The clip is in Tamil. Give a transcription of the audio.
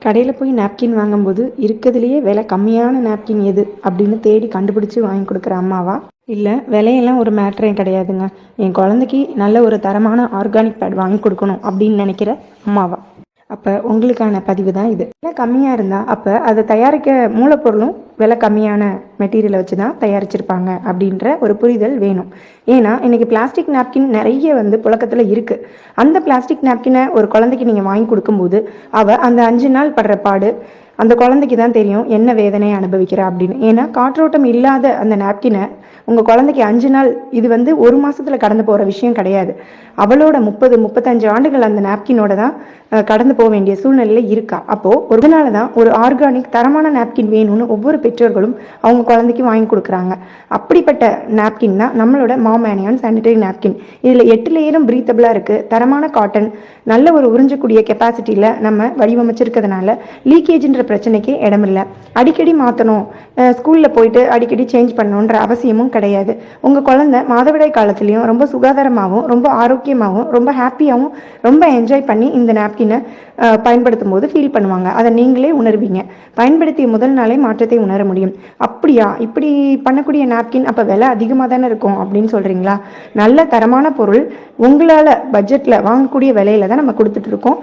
கடையில் போய் நாப்கின் வாங்கும்போது இருக்கிறதுலையே விலை கம்மியான நாப்கின் எது அப்படின்னு தேடி கண்டுபிடிச்சி வாங்கி கொடுக்குற அம்மாவா, இல்லை விலையெல்லாம் ஒரு மேட்டரே கிடையாதுங்க, என் குழந்தைக்கு நல்ல ஒரு தரமான ஆர்கானிக் பேட் வாங்கி கொடுக்கணும் அப்படின்னு நினைக்கிற அம்மாவா? அப்போ உங்களுக்கான பதிவு தான் இது. விலை கம்மியாக இருந்தால் அப்போ அதை தயாரிக்க மூலப்பொருளும் விலை கம்மியான மெட்டீரியலை வச்சு தான் தயாரிச்சிருப்பாங்க அப்படின்ற ஒரு புரிதல் வேணும். ஏன்னா இன்னைக்கு பிளாஸ்டிக் நாப்கின் நிறைய புழக்கத்தில் இருக்குது. அந்த பிளாஸ்டிக் நாப்கினை ஒரு குழந்தைக்கு நீங்கள் வாங்கி கொடுக்கும்போது அந்த 5 நாள் படுற பாடு அந்த குழந்தைக்கு தான் தெரியும் என்ன வேதனையை அனுபவிக்கிறா அப்படின்னு. ஏன்னா காற்றோட்டம் இல்லாத அந்த நாப்கினை உங்கள் குழந்தைக்கு 5 நாள், இது 1 மாசத்துல கடந்து போகிற விஷயம் கிடையாது. அவளோட 30-35 ஆண்டுகள் அந்த நாப்கினோட தான் கடந்து போக வேண்டிய சூழ்நிலையில் இருக்கா. அப்போது ஒரு நாள் தான் ஒரு ஆர்கானிக் தரமான நாப்கின் வேணும்னு ஒவ்வொரு பெற்றோர்களும் அவங்க குழந்தைக்கு வாங்கி கொடுக்குறாங்க. அப்படிப்பட்ட நாப்கின் தான் நம்மளோட மாமேனியான் சானிடரி நாப்கின். இதில் 8 லேயரும் பிரீத்தபிளாக இருக்குது. தரமான காட்டன், நல்ல ஒரு உறிஞ்சக்கூடிய கெப்பாசிட்டியில் நம்ம வடிவமைச்சிருக்கிறதுனால லீக்கேஜ்ன்ற பிரச்சனைக்கு இடமில்லை. அடிக்கடி மாற்றணும், ஸ்கூலில் போயிட்டு அடிக்கடி சேஞ்ச் பண்ணணுன்ற அவசியமும் கிடையாது. உங்கள் குழந்தை மாதவிடாய் காலத்துலேயும் ரொம்ப சுகாதாரமாகவும் ரொம்ப ஆரோக்கியமாகவும் ரொம்ப ஹாப்பியாகவும் ரொம்ப என்ஜாய் பண்ணி இந்த நாப்கினை பயன்படுத்தும் போது ஃபீல் பண்ணுவாங்க. அதை நீங்களே உணர்வீங்க. பயன்படுத்திய முதல் நாளே மாற்றத்தை உணர முடியும். அப்படியா, இப்படி பண்ணக்கூடிய நாப்கின் அப்போ விலை அதிகமாக தானே இருக்கும் அப்படின்னு சொல்கிறீங்களா? நல்ல தரமான பொருள் உங்களால் பட்ஜெட்டில் வாங்கக்கூடிய விலையில தான் நம்ம கொடுத்துட்டு இருக்கோம்.